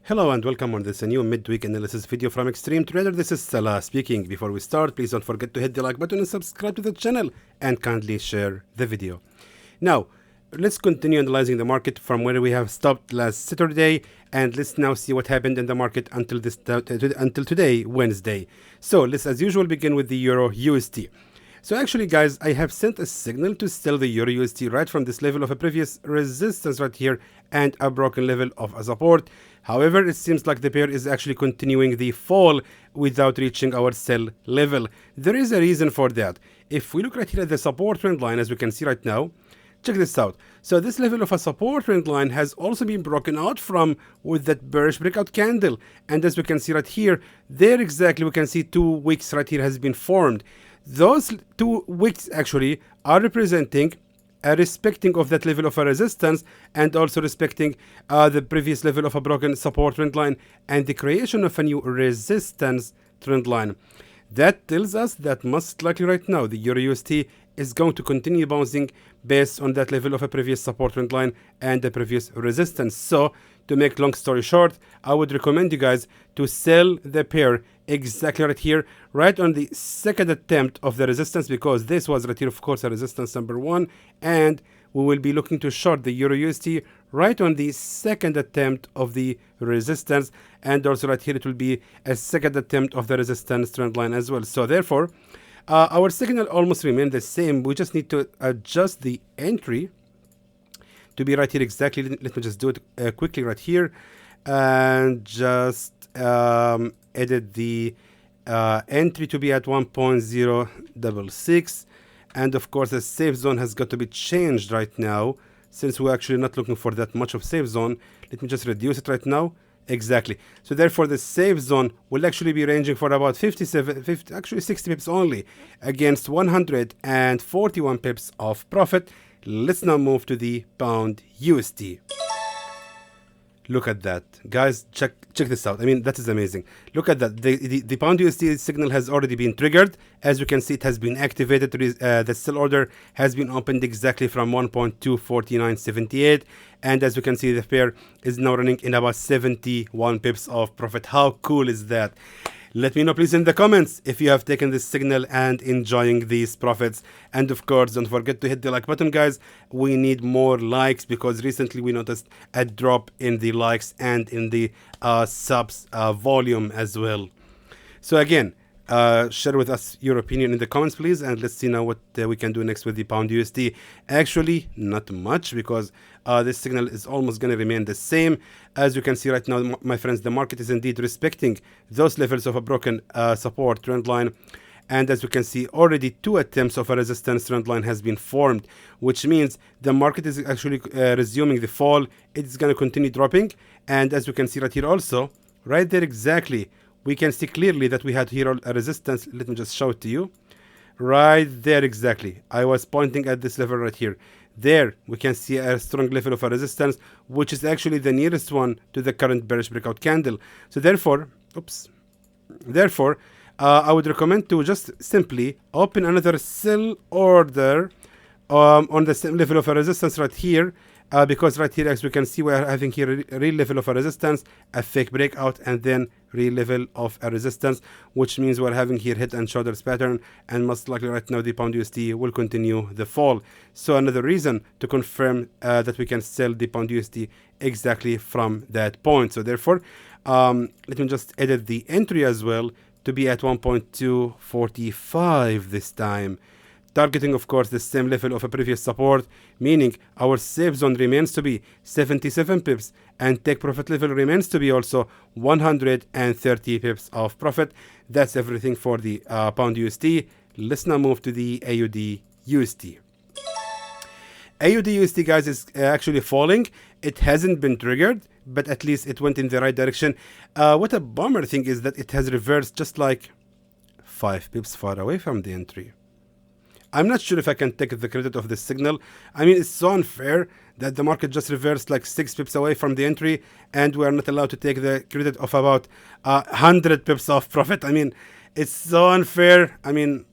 Hello and welcome on this new midweek analysis video from Xtreme Trader. This is Salah speaking. Before we start, please don't forget to hit the like button and subscribe to the channel and kindly share the video. Now, let's continue analyzing the market from where we have stopped last Saturday, and let's now see what happened in the market until today, Wednesday. So let's, as usual, begin with the Euro USD. So actually, guys, I have sent a signal to sell the Euro USD right from this level of a previous resistance right here and a broken level of a support. However, it seems like the pair is actually continuing the fall without reaching our sell level. There is a reason for that. If we look right here at the support trend line, as we can see right now, check this out. So this level of a support trend line has also been broken out from with that bearish breakout candle. And as we can see right here, there exactly we can see 2 wicks right here has been formed. Those 2 wicks actually are representing a respecting of that level of a resistance and also respecting the previous level of a broken support trend line and the creation of a new resistance trend line. That tells us that most likely right now the Euro USD is going to continue bouncing based on that level of a previous support trend line and the previous resistance. So to make long story short, I would recommend you guys to sell the pair exactly right here, right on the second attempt of the resistance, because this was right here, of course, a resistance number 1, and we will be looking to short the Euro USD right on the second attempt of the resistance, and also right here it will be a second attempt of the resistance trend line as well. So therefore, our signal almost remained the same. We just need to adjust the entry to be right here exactly. Let me just do it quickly right here and just edit the entry to be at 1.066, and of course the safe zone has got to be changed right now since we're actually not looking for that much of safe zone. Let me just reduce it right now. Exactly. So therefore the safe zone will actually be ranging for about 60 pips only against 141 pips of profit. Let's now move to the pound USD. Look at that, guys. Check this out. I mean, that is amazing. Look at that. The pound USD signal has already been triggered. As you can see, it has been activated. The sell order has been opened exactly from 1.24978, and as you can see, the pair is now running in about 71 pips of profit. How cool is that? Let me know please in the comments if you have taken this signal and enjoying these profits. And of course, don't forget to hit the like button, guys. We need more likes because recently we noticed a drop in the likes and in the subs volume as well. So again, share with us your opinion in the comments, please, and let's see now what we can do next with the pound USD. Actually, not much, because this signal is almost going to remain the same. As you can see right now, my friends, the market is indeed respecting those levels of a broken support trend line. And as you can see, already 2 attempts of a resistance trend line has been formed, which means the market is actually resuming the fall. It's going to continue dropping. And as you can see right here also, right there exactly, we can see clearly that we had here a resistance. Let me just show it to you. Right there exactly. I was pointing at this level right here. There we can see a strong level of a resistance, which is actually the nearest one to the current bearish breakout candle. So therefore, I would recommend to just simply open another sell order on the same level of a resistance right here. Because right here, as we can see, we are having here a real level of a resistance, a fake breakout, and then real level of a resistance, which means we're having here head and shoulders pattern, and most likely right now the pound USD will continue the fall. So another reason to confirm that we can sell the pound USD exactly from that point. So therefore, let me just edit the entry as well to be at 1.245 this time. Targeting, of course, the same level of a previous support, meaning our safe zone remains to be 77 pips and take profit level remains to be also 130 pips of profit. That's everything for the pound USD. Let's now move to the AUDUSD. AUDUSD, guys, is actually falling. It hasn't been triggered, but at least it went in the right direction. What a bummer thing is that it has reversed just like 5 pips far away from the entry. I'm not sure if I can take the credit of this signal. I mean, it's so unfair that the market just reversed like 6 pips away from the entry, and we are not allowed to take the credit of about 100 pips of profit. I mean, it's so unfair. I mean,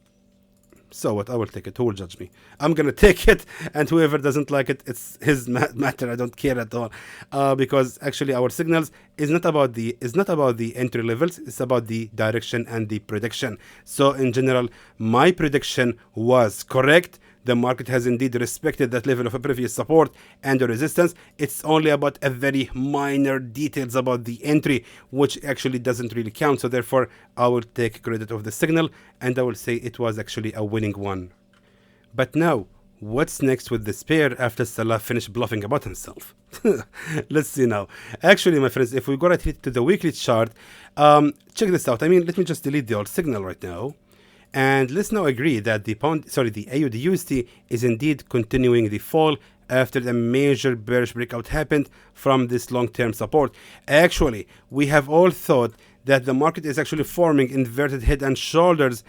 So what? I will take it. Who will judge me? I'm gonna take it, and whoever doesn't like it, it's his matter. I don't care at all, because actually our signals is not about the entry levels. It's about the direction and the prediction. So in general, my prediction was correct. The market has indeed respected that level of a previous support and the resistance. It's only about a very minor details about the entry, which actually doesn't really count. So therefore, I will take credit of the signal and I will say it was actually a winning one. But now, what's next with this pair after Salah finished bluffing about himself? Let's see now. Actually, my friends, if we go right here to the weekly chart, check this out. I mean, let me just delete the old signal right now. And let's now agree that the AUDUSD is indeed continuing the fall after the major bearish breakout happened from this long-term support. Actually, we have all thought that the market is actually forming inverted head and shoulders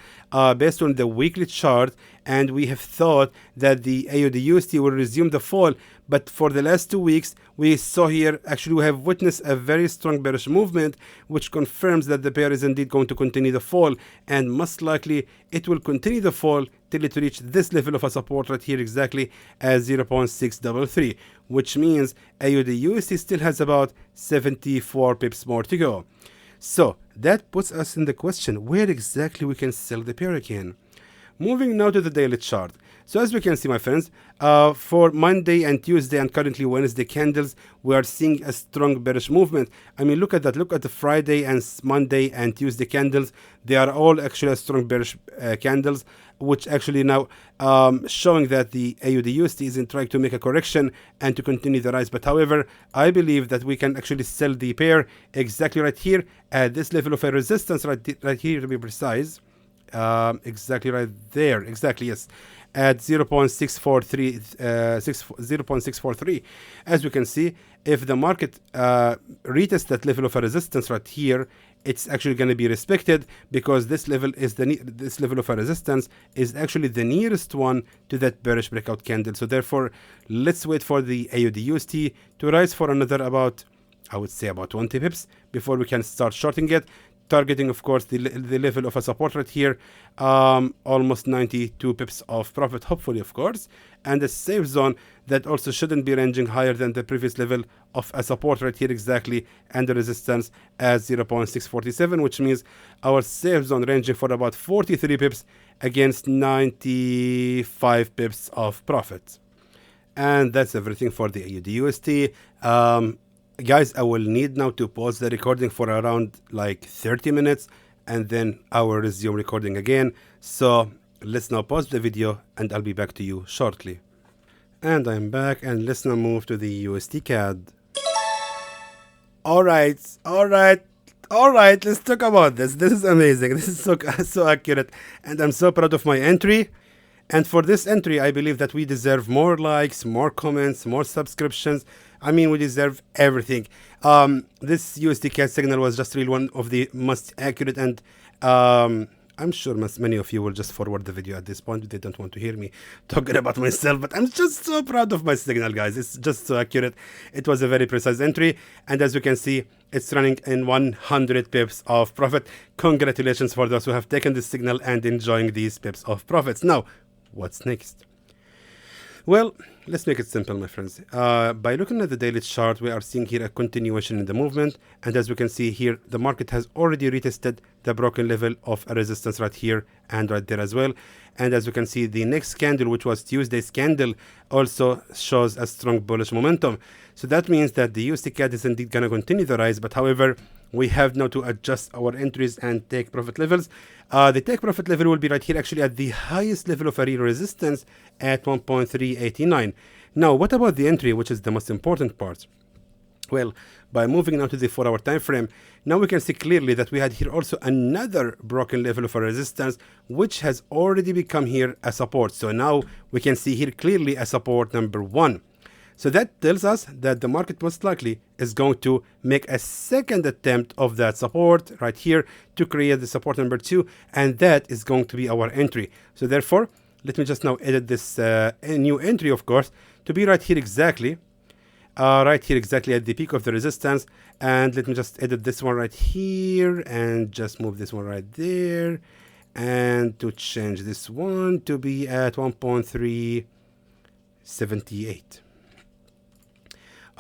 based on the weekly chart, and we have thought that the AUDUSD will resume the fall. But for the last 2 weeks, we saw here, actually we have witnessed a very strong bearish movement, which confirms that the pair is indeed going to continue the fall, and most likely it will continue the fall till it reach this level of a support right here exactly as 0.633, which means AUDUSD still has about 74 pips more to go. So that puts us in the question where exactly we can sell the pair again. Moving now to the daily chart. So as we can see, my friends, for Monday and Tuesday and currently Wednesday candles, we are seeing a strong bearish movement. I mean, look at that. Look at the Friday and Monday and Tuesday candles. They are all actually strong bearish candles, which actually now showing that the AUDUSD is in trying to make a correction and to continue the rise. But however, I believe that we can actually sell the pair exactly right here at this level of a resistance right here, to be precise. Exactly right there. Exactly, yes. At 0.643, as we can see, if the market retests that level of a resistance right here, it's actually going to be respected, because this level is this level of a resistance is actually the nearest one to that bearish breakout candle. So therefore, let's wait for the AUDUSD to rise for another about, I would say, about 20 pips before we can start shorting it, targeting of course the level of a support right here, almost 92 pips of profit, hopefully, of course, and a safe zone that also shouldn't be ranging higher than the previous level of a support right here exactly, and the resistance as 0.647, which means our safe zone ranging for about 43 pips against 95 pips of profit. And that's everything for the AUDUSD. Guys, I will need now to pause the recording for around like 30 minutes, and then I will resume recording again. So let's now pause the video and I'll be back to you shortly. And I'm back, and let's now move to the USDCAD. Alright, let's talk about this. This is amazing. This is so accurate, and I'm so proud of my entry. And for this entry, I believe that we deserve more likes, more comments, more subscriptions. I mean, we deserve everything. This USDCAD signal was just really one of the most accurate, and I'm sure many of you will just forward the video at this point. They don't want to hear me talking about myself, but I'm just so proud of my signal, guys. It's just so accurate. It was a very precise entry, and as you can see, it's running in 100 pips of profit. Congratulations for those who have taken this signal and enjoying these pips of profits. Now, what's next? Well, let's make it simple, my friends. By looking at the daily chart, we are seeing here a continuation in the movement, and as we can see here, the market has already retested the broken level of a resistance right here and right there as well. And as we can see, the next candle, which was Tuesday's candle, also shows a strong bullish momentum. So that means that the USDCAD is indeed going to continue the rise, but however, we have now to adjust our entries and take profit levels. The take profit level will be right here, actually at the highest level of a real resistance at 1.389. Now, what about the entry, which is the most important part? Well, by moving now to the 4-hour time frame, now we can see clearly that we had here also another broken level of a resistance, which has already become here a support. So now we can see here clearly a support number 1. So that tells us that the market most likely is going to make a second attempt of that support right here to create the support number 2, and that is going to be our entry. So therefore, let me just now edit this new entry, of course, to be right here exactly at the peak of the resistance. And let me just edit this one right here and just move this one right there. and to change this one to be at 1.378.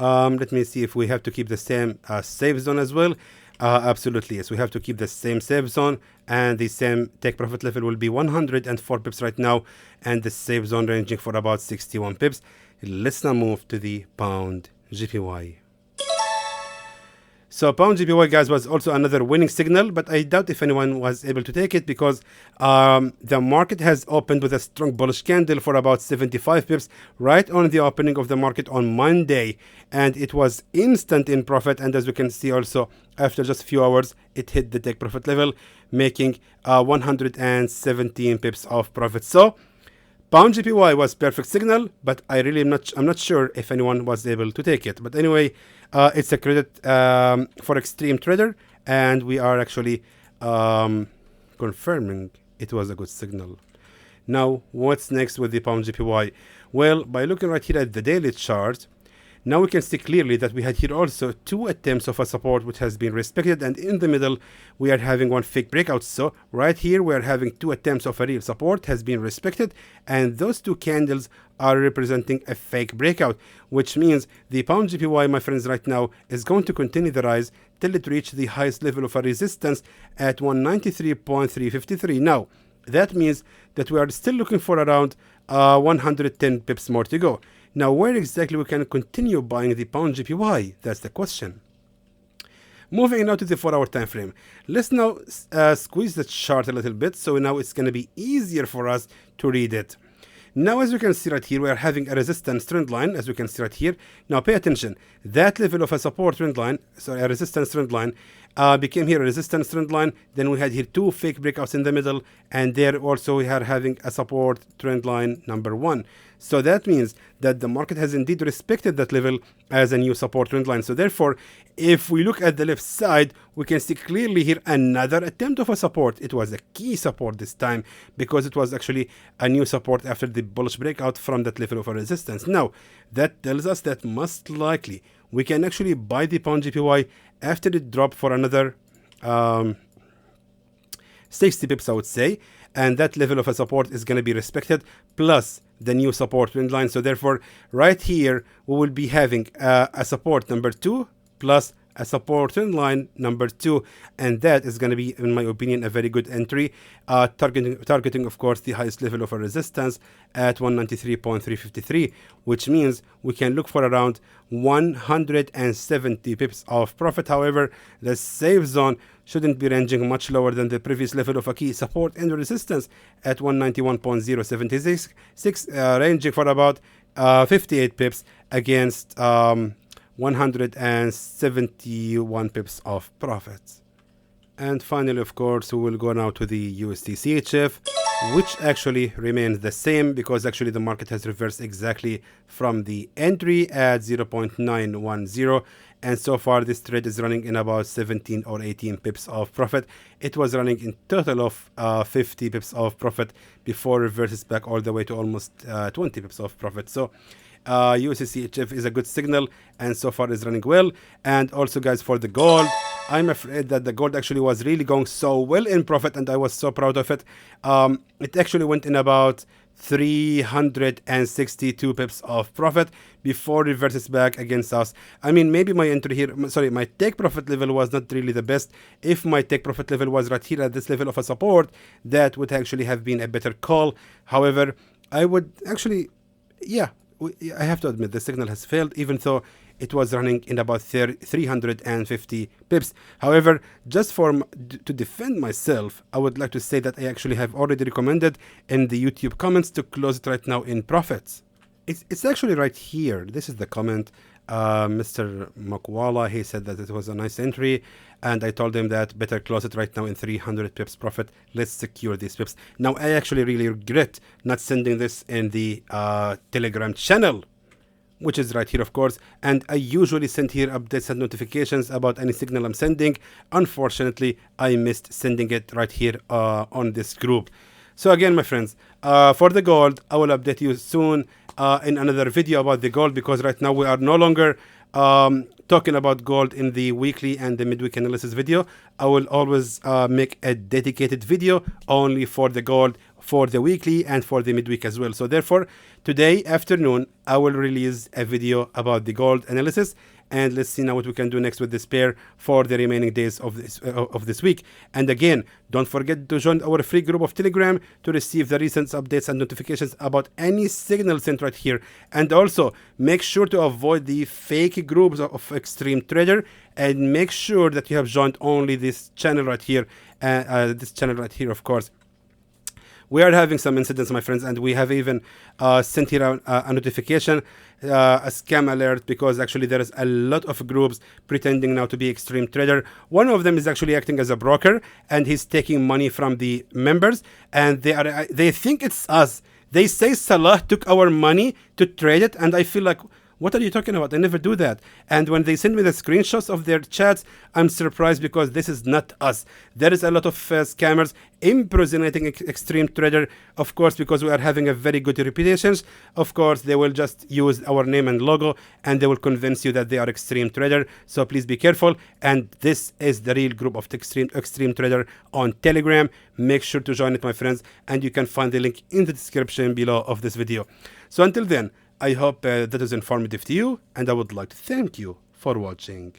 Let me see if we have to keep the same safe zone as well. Absolutely, yes, we have to keep the same safe zone, and the same take profit level will be 104 pips right now, and the safe zone ranging for about 61 pips. Let's now move to the pound JPY. So pound JPY, guys, was also another winning signal, but I doubt if anyone was able to take it because the market has opened with a strong bullish candle for about 75 pips right on the opening of the market on Monday, and it was instant in profit. And as we can see also, after just a few hours, it hit the take profit level, making 117 pips of profit. So pound JPY was perfect signal, but I'm not sure if anyone was able to take it. But anyway, it's a credit for Xtreme trader, and we are actually confirming it was a good signal. Now, what's next with the pound JPY? Well, by looking right here at the daily chart, now we can see clearly that we had here also two attempts of a support which has been respected, and in the middle we are having one fake breakout. So right here we are having two attempts of a real support has been respected, and those two candles are representing a fake breakout, which means the pound JPY, my friends, right now is going to continue the rise till it reaches the highest level of a resistance at 193.353. Now that means that we are still looking for around 110 pips more to go. Now, where exactly we can continue buying the pound JPY? That's the question. Moving now to the 4-hour time frame. Let's now squeeze the chart a little bit, so now it's going to be easier for us to read it. Now, as you can see right here, we are having a resistance trend line, as you can see right here. Now, pay attention. That level of a support trend line, sorry, a resistance trend line, became here a resistance trend line. Then we had here two fake breakouts in the middle, and there also we are having a support trend line number one. So that means that the market has indeed respected that level as a new support trend line. So therefore, if we look at the left side, we can see clearly here another attempt of a support. It was a key support this time because it was actually a new support after the bullish breakout from that level of a resistance. Now, that tells us that most likely we can actually buy the pound JPY after it dropped for another 60 pips, I would say, and that level of a support is going to be respected, plus the new support trend line. So therefore, right here, we will be having a support number 2 plus a support trend line number 2, and that is going to be, in my opinion, a very good entry, targeting of course the highest level of a resistance at 193.353, which means we can look for around 170 pips of profit. However, the safe zone shouldn't be ranging much lower than the previous level of a key support and resistance at 191.076, ranging for about 58 pips against 171 pips of profits. And finally, of course, we will go now to the USDCHF, which actually remains the same because actually the market has reversed exactly from the entry at 0.910, and so far this trade is running in about 17 or 18 pips of profit. It was running in total of 50 pips of profit before reverses back all the way to almost 20 pips of profit. So USDCHF is a good signal and so far is running well. And also, guys, for the gold, I'm afraid that the gold actually was really going so well in profit, and I was so proud of it. It actually went in about 362 pips of profit before reverses back against us. I mean, maybe my entry here, sorry, my take profit level was not really the best. If my take profit level was right here at this level of a support, that would actually have been a better call. However, I would actually, yeah, I have to admit the signal has failed, even though it was running in about 350 pips. However, just to defend myself, I would like to say that I actually have already recommended in the YouTube comments to close it right now in profits. It's actually right here. This is the comment. Mr. Makwala, he said that it was a nice entry, and I told him that better close it right now in 300 pips profit. Let's secure these pips. Now, I actually really regret not sending this in the Telegram channel, which is right here, of course, and I usually send here updates and notifications about any signal I'm sending. Unfortunately, I missed sending it right here on this group. So again, my friends, for the gold, I will update you soon in another video about the gold, because right now we are no longer talking about gold in the weekly and the midweek analysis video. I will always make a dedicated video only for the gold, for the weekly and for the midweek as well. So therefore, today afternoon, I will release a video about the gold analysis, and let's see now what we can do next with this pair for the remaining days of this week. And again, don't forget to join our free group of Telegram to receive the recent updates and notifications about any signal sent right here. And also make sure to avoid the fake groups of extreme trader, and make sure that you have joined only this channel right here, of course. We are having some incidents, my friends, and we have even sent here a notification, a scam alert, because actually there is a lot of groups pretending now to be extreme trader. One of them is actually acting as a broker, and he's taking money from the members, and they think it's us. They say Salah took our money to trade it, and I feel like, what are you talking about? I never do that. And when they send me the screenshots of their chats, I'm surprised, because this is not us. There is a lot of scammers impersonating extreme trader, of course, because we are having a very good reputation. Of course, they will just use our name and logo, and they will convince you that they are extreme trader. So please be careful. And this is the real group of extreme trader on Telegram. Make sure to join it, my friends, and you can find the link in the description below of this video. So until then, I hope that is informative to you, and I would like to thank you for watching.